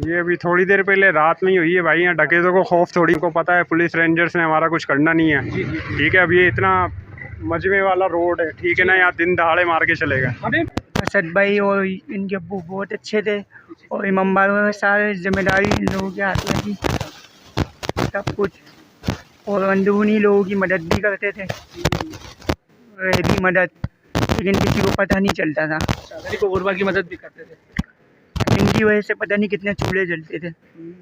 ये अभी थोड़ी देर पहले रात में ही हुई है भाई। यहाँ डकैतों को खौफ थोड़ी को पता है पुलिस रेंजर्स ने हमारा कुछ करना नहीं है। ठीक है, अब ये इतना मजमे वाला रोड है, ठीक है ना, यहाँ दिन दहाड़े मार के चलेगा। असद भाई और इनके अब्बू बहुत अच्छे थे और इमाम बाबा में सारे जिम्मेदारी इन लोगों के हाथ में थी, सब कुछ, और अंदरूनी लोगों की मदद भी करते थे, गरीबी मदद, लेकिन किसी को पता नहीं चलता था। किसी को गुरबा की मदद भी करते थे। इनकी वजह से पता नहीं कितने चूल्हे जलते थे।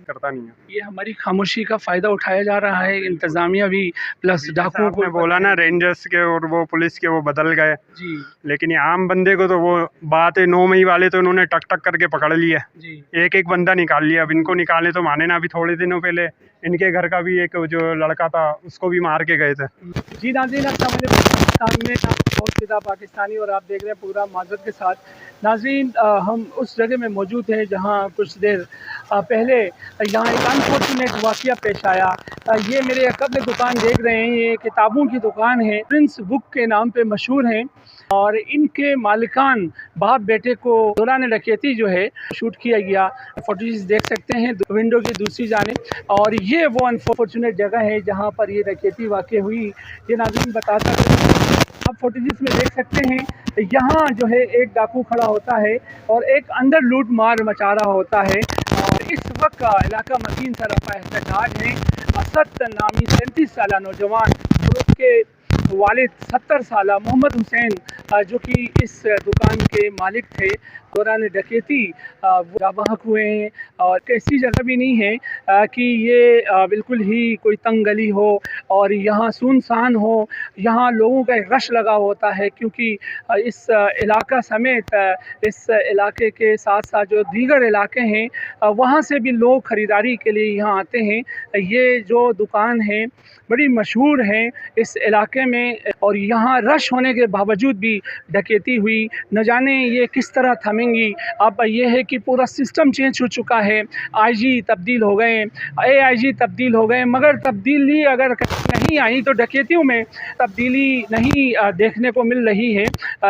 करता नहीं है। ये हमारी खामोशी का फ़ायदा उठाया जा रहा है, इंतज़ामिया भी प्लस डाकुओं को बोला ना रेंजर्स के और वो पुलिस के वो बदल गए जी, लेकिन ये आम बंदे को तो वो बात है 9 मई वाले तो उन्होंने टक टक करके पकड़ लिया, जी। एक एक बंदा निकाल लिया। अब इनको निकाले तो माने ना, अभी थोड़े दिनों पहले इनके घर का भी एक जो लड़का था उसको भी मार के गए थे। जी नाज़रीन, सामने बहुत पाकिस्तानी और आप देख रहे हैं पूरा माजरत के साथ। नाज़रीन, हम उस जगह में मौजूद हैं जहां कुछ देर पहले यहाँ एक अनफॉर्चुनेट वाक़या पेश आया। ये मेरे कब्ल दुकान देख रहे हैं, ये किताबों की दुकान है, प्रिंस बुक के नाम पे मशहूर हैं और इनके मालिकान बाप बेटे को दौरान डकैती जो है शूट किया गया। फुटेज देख सकते हैं विंडो की दूसरी जानिब, और ये वो अनफॉर्चुनेट जगह है जहाँ पर ये डकैती वाक़ई हुई। ये नाज़रीन बताता है, आप फुटेज में देख सकते हैं यहाँ जो है एक डाकू खड़ा होता है और एक अंदर लूट मार मचा रहा होता है। और इस वक्त का इलाका मकीन सरापा एहतजाज है। असद नामी 37 साल नौजवान और उसके वालिद 70 साल मोहम्मद हुसैन जो कि इस दुकान के मालिक थे, दौरान डकैती वाहक हुए हैं। और ऐसी जगह भी नहीं है कि ये बिल्कुल ही कोई तंग गली हो और यहाँ सुनसान हो, यहाँ लोगों का एक रश लगा होता है, क्योंकि इस इलाका समेत इस इलाके के साथ साथ जो दीगर इलाके हैं वहाँ से भी लोग ख़रीदारी के लिए यहाँ आते हैं। ये जो दुकान है बड़ी मशहूर है इस इलाके में और यहाँ रश होने के बावजूद भी डकैती हुई। न जाने ये किस तरह थमेंगी। अब ये है कि पूरा सिस्टम चेंज हो चुका है, आईजी तब्दील हो गए, एआईजी तब्दील हो गए, मगर तब्दीली अगर नहीं आई तो डकैतियों में तब्दीली नहीं देखने को मिल रही है।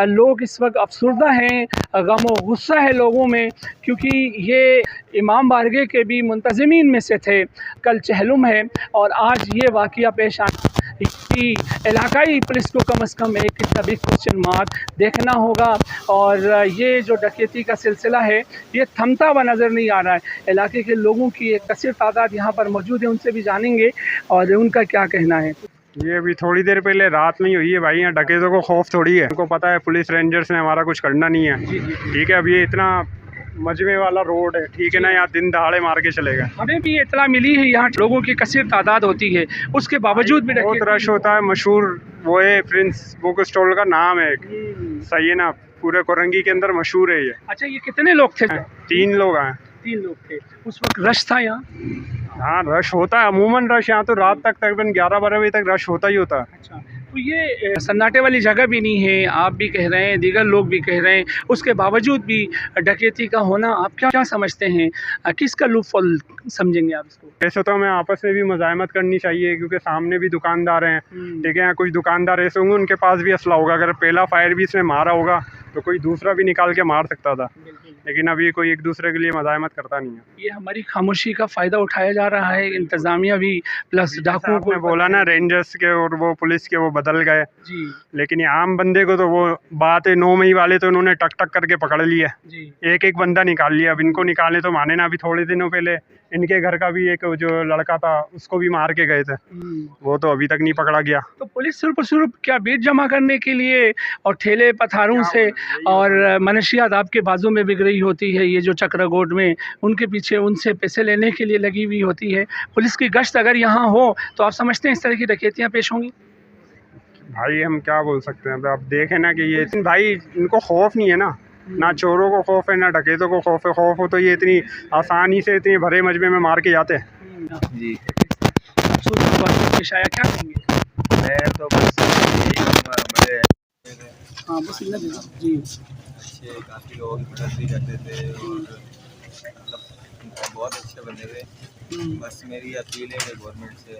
लोग इस वक्त अफसुर्दा हैं, गम और गुस्सा है लोगों में, क्योंकि ये इमाम बारगाह के भी मुंतज़मीन में से थे, कल चहलुम है और आज ये वाक़या पेश आया कि इलाकाई पुलिस को कम से कम एक तभी क्वेश्चन मार्क देखना होगा। और ये जो डकैती का सिलसिला है ये थमता हुआ नज़र नहीं आ रहा है। इलाके के लोगों की एक कसीर तादाद यहाँ पर मौजूद है, उनसे भी जानेंगे और उनका क्या कहना है। ये अभी थोड़ी देर पहले रात में ही हुई है भाई। यहाँ डकैतों को खौफ थोड़ी है, उनको पता है पुलिस रेंजर्स ने हमारा कुछ करना नहीं है। ठीक है, अब ये इतना मजमे वाला रोड है, ठीक है ना, यहाँ दिन दहाड़े मार के चलेगा। हमें भी इतला मिली है यहाँ लोगों की कसीर तादाद होती है, उसके बावजूद भी बहुत रश होता है। मशहूर वो है प्रिंस बुक स्टॉल का नाम है, सही है ना, पूरे कोरंगी के अंदर मशहूर है ये। अच्छा, ये कितने लोग थे? 3 लोग आए। 3 लोग थे। उस वक्त रश था यहाँ? हाँ, रश होता है अमूमन। रश यहाँ तो रात तक तकरीबन 11-12 बजे तक रश होता ही होता है। अच्छा, तो ये सन्नाटे वाली जगह भी नहीं है, आप भी कह रहे हैं, दीगर लोग भी कह रहे हैं, उसके बावजूद भी डकैती का होना आप क्या समझते हैं? किसका लूपहोल समझेंगे आप इसको? ऐसे तो हमें आपस में भी मज़ाहमत करनी चाहिए, क्योंकि सामने भी दुकानदार हैं, ठीक है, कुछ दुकानदार ऐसे होंगे उनके पास भी असला होगा। अगर पहला फायर भी इसने मारा होगा तो कोई दूसरा भी निकाल के मार सकता था, लेकिन अभी कोई एक दूसरे के लिए मज़ाहमत करता नहीं है। ये हमारी खामोशी का फ़ायदा उठाया जा रहा है, इंतज़ामिया भी प्लस डाकुओं को बोला ना रेंजर्स के और वो पुलिस के वो बदल गए जी, लेकिन ये आम बंदे को तो वो बात है 9 मई वाले तो उन्होंने टक टक करके पकड़ लिया, जी। एक एक बंदा निकाल लिया। अब इनको निकाले तो माने ना, अभी थोड़े दिनों पहले इनके घर का भी एक जो लड़का था उसको भी मार के गए थे, वो तो अभी तक नहीं पकड़ा गया। तो पुलिस सिर्फ क्या बीट जमा करने के लिए और ठेले पथारों से और मनशियात आपके बाजू में बिक रही होती है, ये जो चक्रगोट में उनके पीछे उनसे पैसे लेने के लिए लगी हुई होती है। पुलिस की गश्त अगर यहाँ हो तो आप समझते हैं इस तरह की डकैतियाँ पेश होंगी? भाई हम क्या बोल सकते हैं, आप देखें ना कि ये भाई इनको खौफ नहीं है ना चोरों को खौफ है ना डकैतों को खौफ है। खौफ हो तो ये इतनी आसानी से इतने भरे मजमे में मार के जाते हैं। जी, पेश आया, क्या कहेंगे? मैं तो बस हाँ, बस इतना जी। अच्छे काफ़ी लोग मदद भी करते थे और मतलब बहुत अच्छे बंदे थे। बस मेरी अपील है गवर्नमेंट से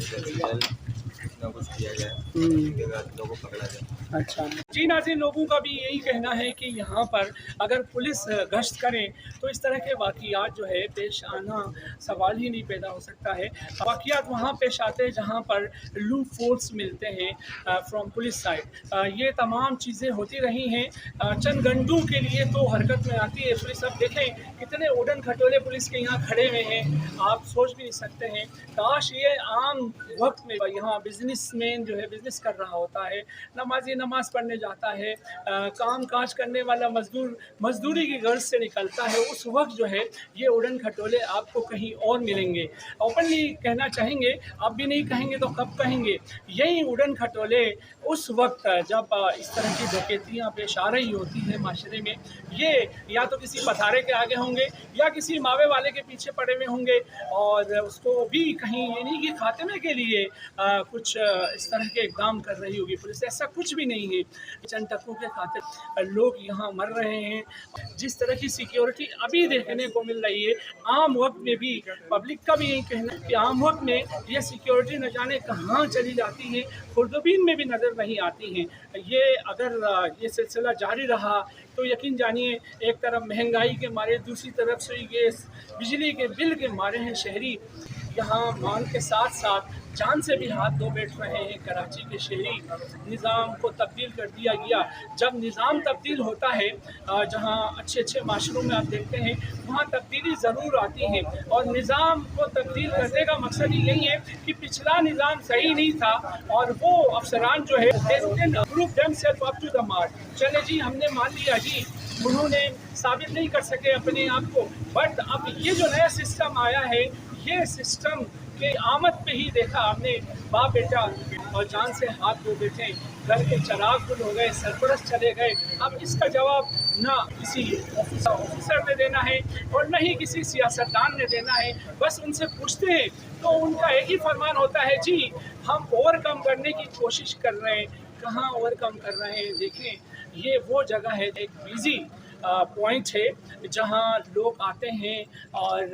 जल्द से जल्द ना कुछ किया जाए, उसके बाद लोगों को पकड़ा जाए। अच्छा जी नाज़रीन, लोगों का भी यही कहना है कि यहाँ पर अगर पुलिस गश्त करे तो इस तरह के वाक़ियात जो है पेश आना सवाल ही नहीं पैदा हो सकता है। वाक़ियात वहाँ पेश आते हैं जहाँ पर लूट फोर्स मिलते हैं फ्रॉम पुलिस साइड। ये तमाम चीज़ें होती रही हैं, चंद घंटों के लिए तो हरकत में आती है पुलिस। अब देखें कितने उड़न खटोले पुलिस के यहाँ खड़े हुए हैं, आप सोच भी नहीं सकते हैं। काश ये आम वक्त में यहाँ बिजनेसमैन जो है बिज़नेस कर रहा होता है, नमाजी नमाज़ पढ़ने जाता है, काम काज करने वाला मजदूर मजदूरी की गर्ज से निकलता है, उस वक्त जो है ये उड़न खटोले आपको कहीं और मिलेंगे। ओपनली कहना चाहेंगे, अब भी नहीं कहेंगे तो कब कहेंगे, यही उड़न खटोले उस वक्त जब इस तरह की डकैतियाँ पेश आ रही होती है माशरे में, ये या तो किसी पथारे के आगे होंगे या किसी मावे वाले के पीछे पड़े हुए होंगे, और उसको भी कहीं इन्हीं के खात्मे के लिए कुछ इस तरह के इक़दाम कर रही होगी पुलिस। ऐसा कुछ भी नहीं है, चंद टकों के खातिर लोग यहाँ मर रहे हैं। जिस तरह की सिक्योरिटी अभी देखने को मिल रही है, आम वक्त में भी पब्लिक का भी यही कहना है कि आम वक्त में ये सिक्योरिटी न जाने कहाँ चली जाती है, खुर्दबीन में भी नज़र नहीं आती हैं। ये अगर ये सिलसिला जारी रहा तो यकीन जानिए, एक तरफ महंगाई के मारे, दूसरी तरफ से गैस बिजली के बिल के मारे हैं शहरी यहाँ मांग के साथ साथ जान से भी हाथ धो बैठ रहे हैं। कराची के शहरी निज़ाम को तब्दील कर दिया गया। जब निज़ाम तब्दील होता है, जहाँ अच्छे अच्छे माशरों में आप देखते हैं वहाँ तब्दीली ज़रूर आती है, और निज़ाम को तब्दील करने का मकसद ही यही है कि पिछला निज़ाम सही नहीं था और वो अफसरान जो है चले जी हमने मान लिया जी, उन्होंने साबित नहीं कर सके अपने आप को, बट अब ये जो नया सिस्टम आया है, ये सिस्टम के आमद पे ही देखा हमने बाप बेटा और जान से हाथ धो बैठे, घर के चराग गुल हो गए, सरपरस्त चले गए। अब इसका जवाब ना किसी ऑफिसर ने देना है और न ही किसी सियासतदान ने देना है। बस उनसे पूछते हैं तो उनका एक ही फरमान होता है, जी हम ओवरकम करने की कोशिश कर रहे हैं। कहाँ ओवरकम कर रहे हैं? देखें, ये वो जगह है, एक बिज़ी पॉइंट है जहाँ लोग आते हैं, और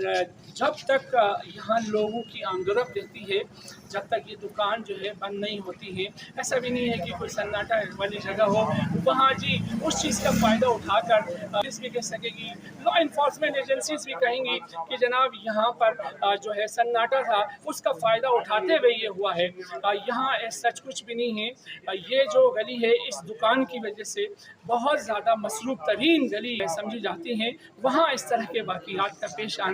जब तक यहाँ लोगों की आमदोरफ्त रहती है, जब तक ये दुकान जो है बंद नहीं होती है, ऐसा भी नहीं है कि कोई सन्नाटा वाली जगह हो, वहाँ जी उस चीज़ का फ़ायदा उठाकर पुलिस भी कह सकेगी, लॉ इन्फोर्समेंट एजेंसीज भी कहेंगी कि जनाब यहाँ पर जो है सन्नाटा था, उसका फ़ायदा उठाते हुए ये हुआ है। यहाँ सच कुछ भी नहीं है। ये जो गली है, इस दुकान की वजह से बहुत ज़्यादा मसरूफ़ तरीन गली समझी जाती हैं, वहाँ इस तरह के वाक़ियात का पेश आना